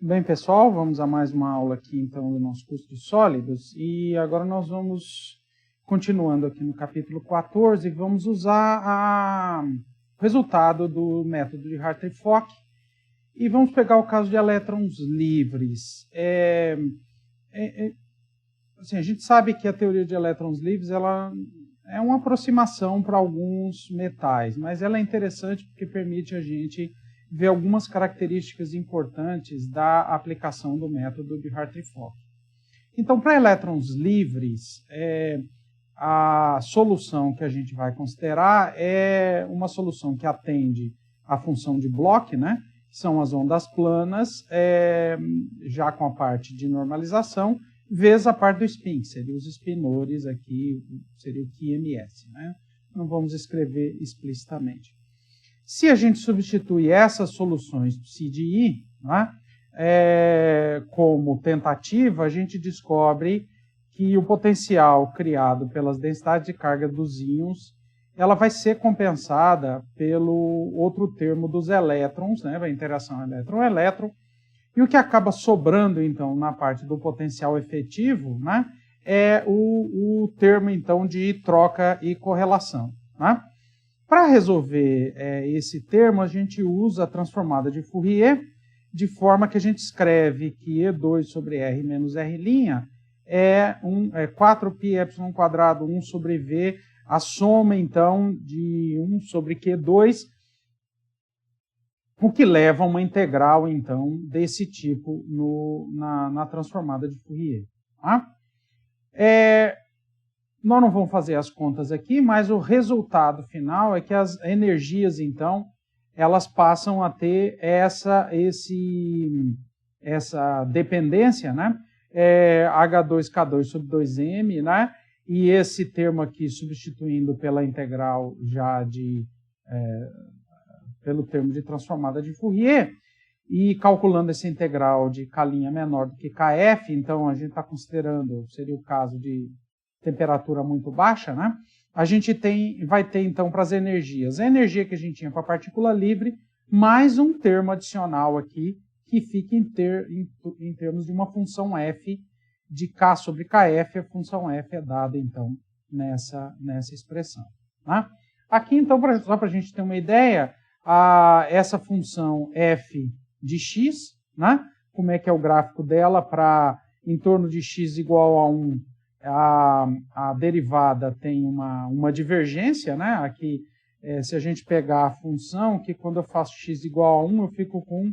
Bem, pessoal, vamos a mais uma aula aqui, então, do nosso curso de sólidos. E agora nós vamos, continuando aqui no capítulo 14, vamos usar o resultado do método de Hartree-Fock e vamos pegar o caso de elétrons livres. Assim, a gente sabe que a teoria de elétrons livres ela é uma aproximação para alguns metais, mas ela é interessante porque permite a gente ver algumas características importantes da aplicação do método de Hartree-Fock. Então, para elétrons livres, a solução que a gente vai considerar é uma solução que atende à função de Bloch, né? São as ondas planas, já com a parte de normalização, vezes a parte do spin, que seria os spinores aqui, seria o QMS, né? Não vamos escrever explicitamente. Se a gente substitui essas soluções do CDE, né, como tentativa, a gente descobre que o potencial criado pelas densidades de carga dos íons, ela vai ser compensada pelo outro termo dos elétrons, né, a interação elétron-elétron, e o que acaba sobrando, então, na parte do potencial efetivo, né, é o termo, então, de troca e correlação, né? Para resolver esse termo, a gente usa a transformada de Fourier, de forma que a gente escreve que E2 sobre R menos R' é 4πε², 1 sobre V, a soma, então, de 1 sobre Q2, o que leva a uma integral, então, desse tipo na transformada de Fourier. Tá? Nós não vamos fazer as contas aqui, mas o resultado final é que as energias, então, elas passam a ter essa dependência, né? H2K2 sobre 2m, né? E esse termo aqui substituindo pela integral já pelo termo de transformada de Fourier, e calculando essa integral de K' menor do que Kf, então a gente está considerando, seria o caso de temperatura muito baixa, né? A gente vai ter, então, para as energias, a energia que a gente tinha para a partícula livre, mais um termo adicional aqui, que fica em termos de uma função f de K sobre Kf, a função f é dada, então, nessa expressão. Né? Aqui, então, só para a gente ter uma ideia, essa função f de x, né? Como é que é o gráfico dela para em torno de x igual a 1, a derivada tem uma divergência, né? Aqui, se a gente pegar a função, que quando eu faço x igual a 1, eu fico com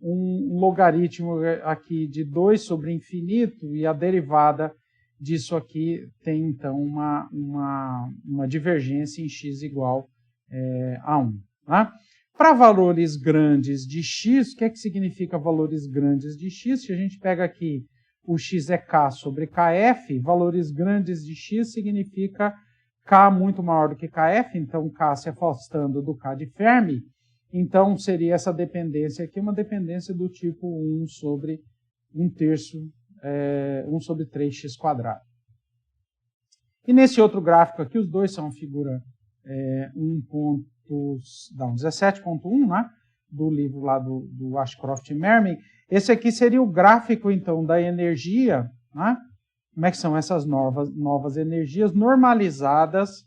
um logaritmo aqui de 2 sobre infinito, e a derivada disso aqui tem, então, uma divergência em x igual a 1. Tá? Para valores grandes de x, o que é que significa valores grandes de x? Se a gente pega aqui o x é K sobre Kf, valores grandes de x significa K muito maior do que Kf, então K se afastando do K de Fermi, então seria essa dependência aqui, uma dependência do tipo 1 sobre 1/3, 1 sobre 3x². E nesse outro gráfico aqui, os dois são a figura 17.1, né, do livro lá do Ashcroft e Mermin. Esse aqui seria o gráfico, então, da energia, né? Como é que são essas novas energias normalizadas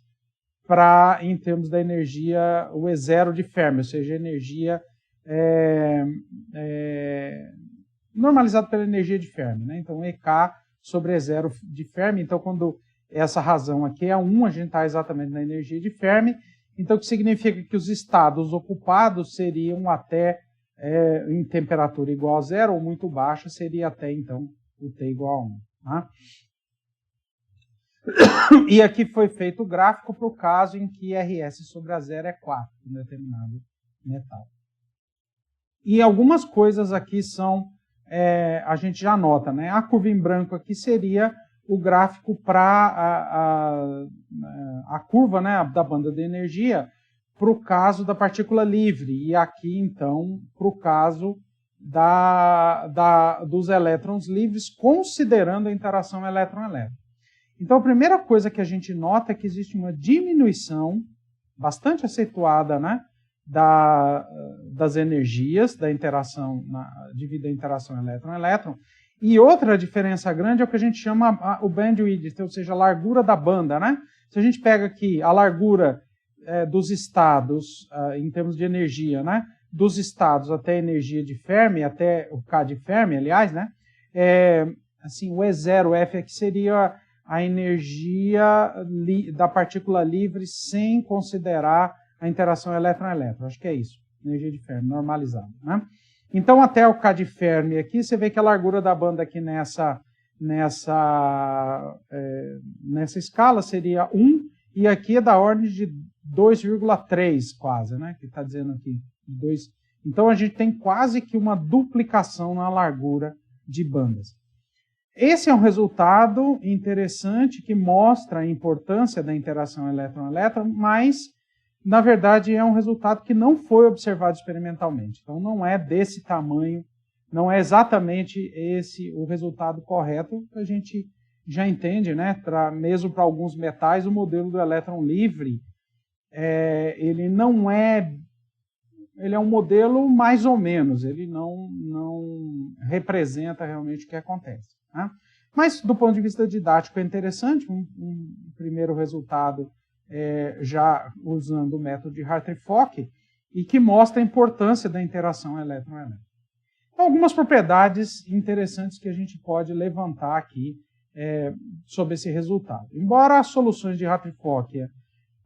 em termos da energia, o E0 de Fermi, ou seja, a energia normalizada pela energia de Fermi, né? Então, EK sobre E0 de Fermi. Então, quando essa razão aqui é 1, a gente está exatamente na energia de Fermi. Então, o que significa que os estados ocupados seriam até em temperatura igual a 0 ou muito baixa, seria até, então, o T igual a 1. Tá? E aqui foi feito o gráfico para o caso em que RS sobre a 0 é 4, em determinado metal. E algumas coisas aqui são, a gente já nota, né? A curva em branco aqui seria o gráfico para a curva, né, da banda de energia para o caso da partícula livre, e aqui, então, para o caso dos elétrons livres, considerando a interação elétron-elétron. Então, a primeira coisa que a gente nota é que existe uma diminuição bastante acentuada, né, das energias, da interação, devido à interação elétron-elétron. E outra diferença grande é o que a gente chama o bandwidth, ou seja, a largura da banda, né? Se a gente pega aqui a largura dos estados, em termos de energia, né? Dos estados até a energia de Fermi, até o K de Fermi, aliás, né? Assim, o E0F aqui seria a energia da partícula livre sem considerar a interação elétron-elétron. Acho que é isso, energia de Fermi, normalizada, né? Então, até o K de Fermi aqui, você vê que a largura da banda aqui nessa escala seria 1, e aqui é da ordem de 2,3 quase, né? Que está dizendo aqui. 2. Então, a gente tem quase que uma duplicação na largura de bandas. Esse é um resultado interessante que mostra a importância da interação elétron-elétron, mas, na verdade, é um resultado que não foi observado experimentalmente. Então, não é desse tamanho, não é exatamente esse o resultado correto. A gente já entende, né? Mesmo para alguns metais, o modelo do elétron livre, ele não é... Ele é um modelo mais ou menos, ele não representa realmente o que acontece, né? Mas, do ponto de vista didático, é interessante, um primeiro resultado já usando o método de Hartree-Fock, e que mostra a importância da interação elétron-elétron. Então, algumas propriedades interessantes que a gente pode levantar aqui sobre esse resultado. Embora as soluções de Hartree-Fock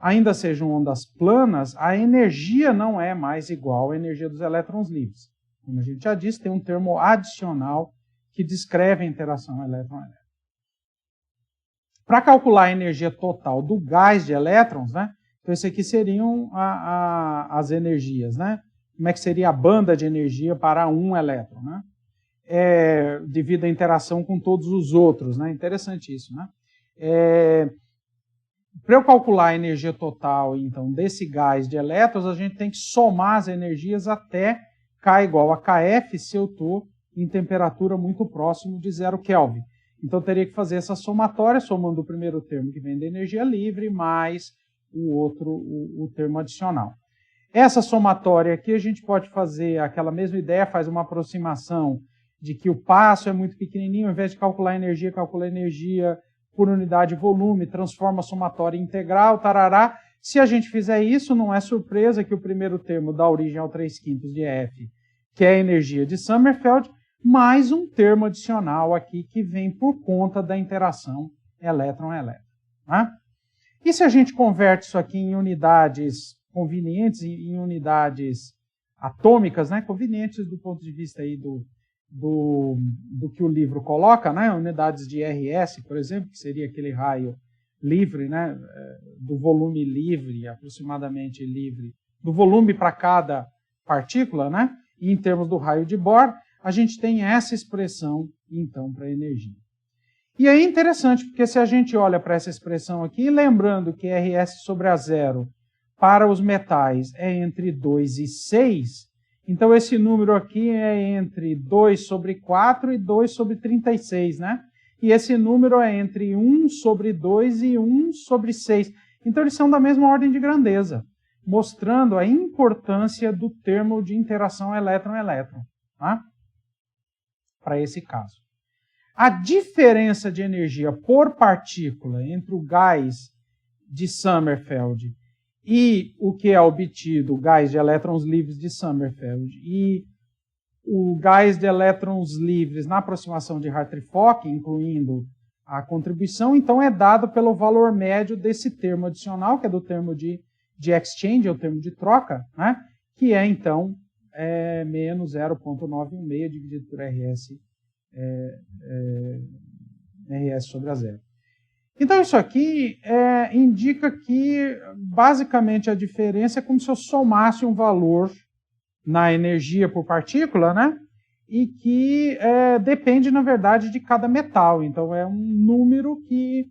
ainda sejam ondas planas, a energia não é mais igual à energia dos elétrons livres. Como a gente já disse, tem um termo adicional que descreve a interação elétron-elétron. Para calcular a energia total do gás de elétrons, né? Então, esse aqui seriam as energias, né? Como é que seria a banda de energia para um elétron, né? Devido à interação com todos os outros, né? Interessante isso, né? Para eu calcular a energia total, então, desse gás de elétrons, a gente tem que somar as energias até K igual a KF se eu estou em temperatura muito próximo de 0 Kelvin. Então, eu teria que fazer essa somatória, somando o primeiro termo que vem da energia livre, mais o termo adicional. Essa somatória aqui, a gente pode fazer aquela mesma ideia, faz uma aproximação de que o passo é muito pequenininho, ao invés de calcular a energia, calcula a energia por unidade de volume, transforma a somatória em integral, tarará. Se a gente fizer isso, não é surpresa que o primeiro termo dá origem ao 3/5 de F, que é a energia de Sommerfeld, mais um termo adicional aqui que vem por conta da interação elétron-elétron, né? E se a gente converte isso aqui em unidades convenientes, em unidades atômicas, né? Convenientes do ponto de vista aí do que o livro coloca, né? Unidades de RS, por exemplo, que seria aquele raio livre, né? Do volume livre, aproximadamente livre, do volume para cada partícula, né? E em termos do raio de Bohr, a gente tem essa expressão, então, para a energia. E aí é interessante, porque se a gente olha para essa expressão aqui, lembrando que RS sobre a zero para os metais é entre 2 e 6, então esse número aqui é entre 2 sobre 4 e 2 sobre 36, né? E esse número é entre 1 sobre 2 e 1 sobre 6. Então eles são da mesma ordem de grandeza, mostrando a importância do termo de interação elétron-elétron, tá? Para esse caso. A diferença de energia por partícula entre o gás de Sommerfeld e o que é obtido, o gás de elétrons livres de Sommerfeld, e o gás de elétrons livres na aproximação de Hartree-Fock, incluindo a contribuição, então é dado pelo valor médio desse termo adicional, que é do termo de exchange, é o termo de troca, né? Que é, então, menos 0,916 dividido por RS sobre a zero. Então, isso aqui indica que, basicamente, a diferença é como se eu somasse um valor na energia por partícula, né? E que depende, na verdade, de cada metal. Então, é um número que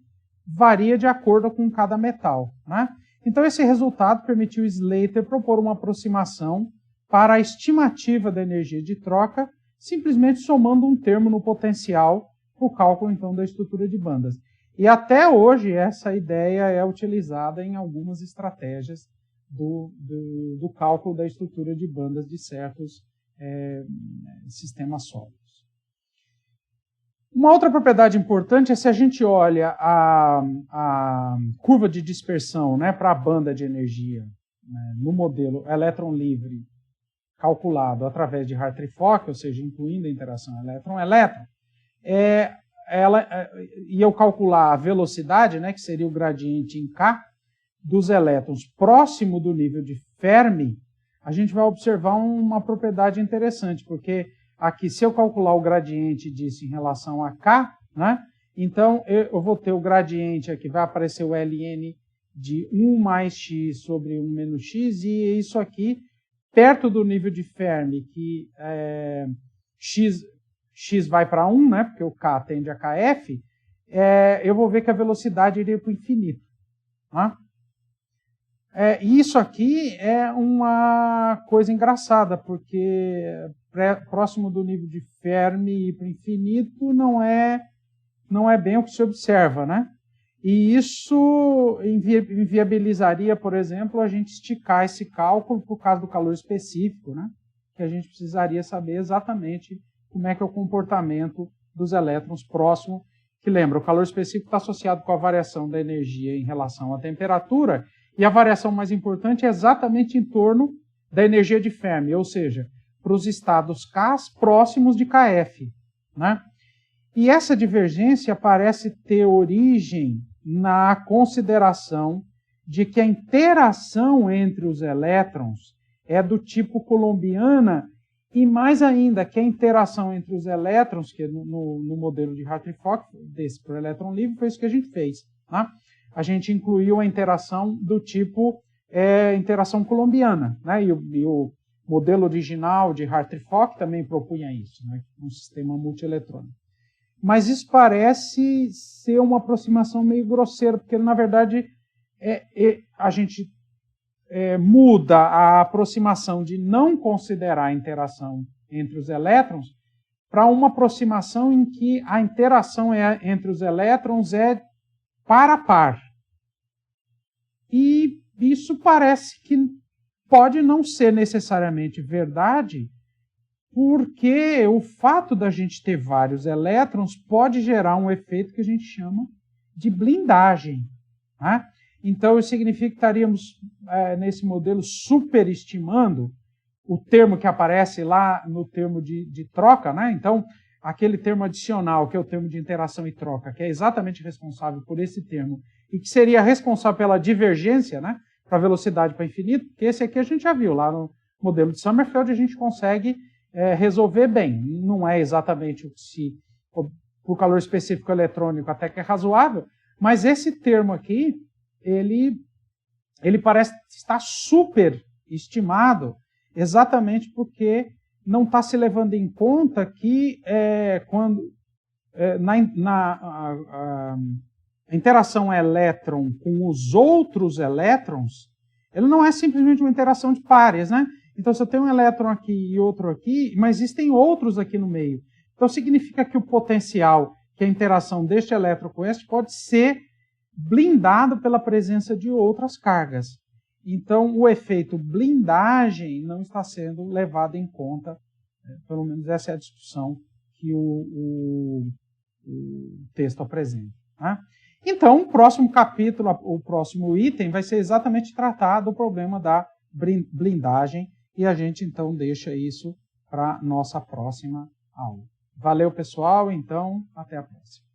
varia de acordo com cada metal, né? Então, esse resultado permitiu Slater propor uma aproximação para a estimativa da energia de troca, simplesmente somando um termo no potencial para o cálculo, então, da estrutura de bandas. E até hoje essa ideia é utilizada em algumas estratégias do cálculo da estrutura de bandas de certos sistemas sólidos. Uma outra propriedade importante é se a gente olha a curva de dispersão, né, para a banda de energia, né, no modelo elétron livre calculado através de Hartree-Fock, ou seja, incluindo a interação elétron-elétron, e eu calcular a velocidade, né, que seria o gradiente em K, dos elétrons próximo do nível de Fermi, a gente vai observar uma propriedade interessante, porque aqui, se eu calcular o gradiente disso em relação a K, né, então eu vou ter o gradiente aqui, vai aparecer o Ln de 1 mais x sobre 1 menos x, e isso aqui, perto do nível de Fermi, que x vai para 1, né, porque o K tende a Kf, eu vou ver que a velocidade iria para o infinito. Né? Isso aqui é uma coisa engraçada, porque próximo do nível de Fermi e para o infinito não é bem o que se observa, né? E isso inviabilizaria, por exemplo, a gente esticar esse cálculo por causa do calor específico, né? Que a gente precisaria saber exatamente como é que é o comportamento dos elétrons próximo, que lembra, o calor específico está associado com a variação da energia em relação à temperatura, e a variação mais importante é exatamente em torno da energia de Fermi, ou seja, para os estados K próximos de Kf. Né? E essa divergência parece ter origem na consideração de que a interação entre os elétrons é do tipo coulombiana, e mais ainda, que a interação entre os elétrons, que no modelo de Hartree-Fock, desse para o elétron livre, foi isso que a gente fez. Né? A gente incluiu a interação do tipo interação coulombiana, né? E o modelo original de Hartree-Fock também propunha isso, né? Um sistema multieletrônico. Mas isso parece ser uma aproximação meio grosseira, porque, na verdade, a gente muda a aproximação de não considerar a interação entre os elétrons para uma aproximação em que a interação entre os elétrons é par a par. E isso parece que pode não ser necessariamente verdade, porque o fato da gente ter vários elétrons pode gerar um efeito que a gente chama de blindagem. Né? Então, isso significa que estaríamos, nesse modelo, superestimando o termo que aparece lá no termo de troca. Né? Então, aquele termo adicional, que é o termo de interação e troca, que é exatamente responsável por esse termo, e que seria responsável pela divergência, né, para velocidade para infinito, porque esse aqui a gente já viu, lá no modelo de Sommerfeld a gente consegue resolver bem. Não é exatamente o que se, por calor específico eletrônico até que é razoável, mas esse termo aqui, ele parece estar super estimado, exatamente porque não está se levando em conta que quando a interação elétron com os outros elétrons, ele não é simplesmente uma interação de pares, né? Então, se eu tenho um elétron aqui e outro aqui, mas existem outros aqui no meio. Então, significa que o potencial, que a interação deste elétron com este, pode ser blindado pela presença de outras cargas. Então, o efeito blindagem não está sendo levado em conta, pelo menos essa é a discussão que o texto apresenta. Né? Então, o próximo capítulo, o próximo item, vai ser exatamente tratar do problema da blindagem, e a gente, então, deixa isso para a nossa próxima aula. Valeu, pessoal, então, até a próxima.